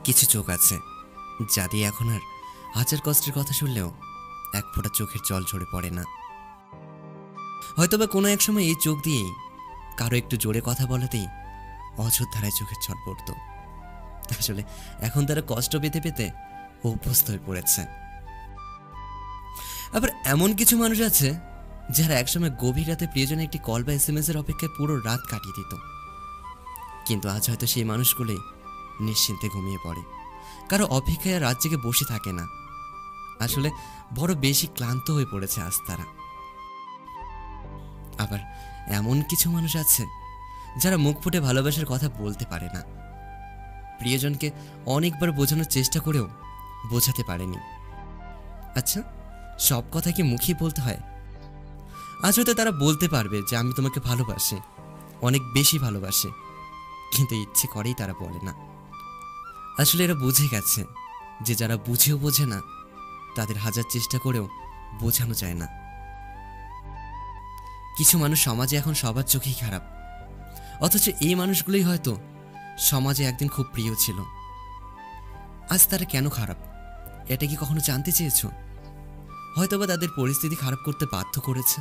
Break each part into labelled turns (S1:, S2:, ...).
S1: কিছু চোখ আছে যা দিয়ে এখন আর হাজার কষ্টের কথা শুনলেও এক ফোঁটা চোখের জল ঝরে পড়ে না। হয়তোবা কোনো এক সময় এই চোখ দিয়েই কারো একটু জোরে কথা বলাতেই অযোধ্যারায় চোখের ছল পড়ত। আসলে এখন তারা কষ্ট পেতে পেতে অভ্যস্ত হয়ে পড়েছে। আবার এমন কিছু মানুষ আছে যারা একসময় গভীর রাতে প্রিয়জনের একটি কল বা SMS এর অপেক্ষায় পুরো রাত কাটিয়ে দিত, কিন্তু আজ হয়তো সেই মানুষগুলোই নিশ্চিন্তে ঘুমিয়ে পড়ে, কারো অপেক্ষায় রাত জেগে বসে থাকে না। আসলে বড় বেশি ক্লান্ত হয়ে পড়েছে আজ তারা। আবার এমন কিছু মানুষ আছে যারা মুখ ফুটে ভালোবাসার কথা বলতে পারে না, প্রিয়জনকে অনেকবার বোঝানোর চেষ্টা করেও বোঝাতে পারেনি। আচ্ছা, সব কথা কি মুখে বলতে হয়? আজ হয়তো তারা বলতে পারবে যে আমি তোমাকে ভালোবাসি, অনেক বেশি ভালোবাসি, কিন্তু ইচ্ছে করেই তারা বলে না। আসলে এরা বুঝে গেছে যে যারা বুঝেও বোঝে না তাদের হাজার চেষ্টা করেও বোঝানো যায় না। কিছু মানুষ সমাজে এখন সবার চোখেই খারাপ, অথচ এই মানুষগুলোই হয়তো সমাজে একদিন খুব প্রিয় ছিল। আজ তারা কেন খারাপ, এটা কি কখনো জানতে চেয়েছো? হয়তোবা তাদের পরিস্থিতি খারাপ করতে বাধ্য করেছে।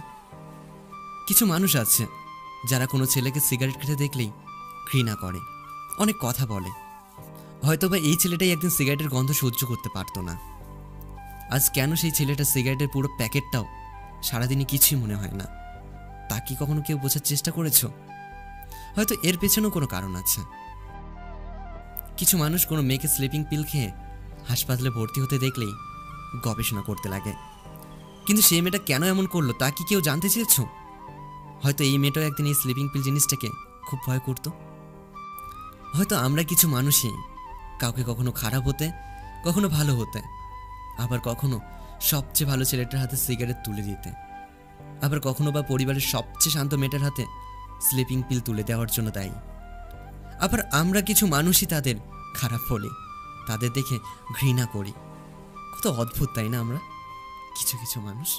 S1: কিছু মানুষ আছে যারা কোনো ছেলেকে সিগারেট খেতে দেখলেই ঘৃণা করে, অনেক কথা বলে। হয়তোবা এই ছেলেটাই একদিন সিগারেটের গন্ধ সহ্য করতে পারতো না। আজ কেন সেই ছেলেটা সিগারেটের পুরো প্যাকেটটাও সারাদিনই কিছুই মনে হয় না, তা কি কখনো কেউ বোঝার চেষ্টা করেছো? হয়তো এর পেছনেও কোনো কারণ আছে। কিছু মানুষ কোনো মেয়েকে স্লিপিং পিল খেয়ে হাসপাতালে ভর্তি হতে দেখলেই গবেষণা করতে লাগে, কিন্তু সেই মেয়েটা কেন এমন করলো তা কি কেউ জানতে চেয়েছো? হয়তো এই মেয়েটাও একদিন এই স্লিপিং পিল জিনিসটাকে খুব ভয় করত। হয়তো আমরা কিছু মানুষই কাউকে কখনো খারাপ হতে, কখনো ভালো হতে, আবার কখনো সবচেয়ে ভালো ছেলেটার হাতে সিগারেট তুলে দিতে, আবার কখনো বা পরিবারের সবচেয়ে শান্ত মেয়েটার হাতে স্লিপিং পিল তুলে দেওয়ার জন্য দায়ী। আবার আমরা কিছু মানুষই তাদের খারাপ বলি, তাদের দেখে ঘৃণা করি। কত অদ্ভুত তাই না আমরা কিছু কিছু মানুষ।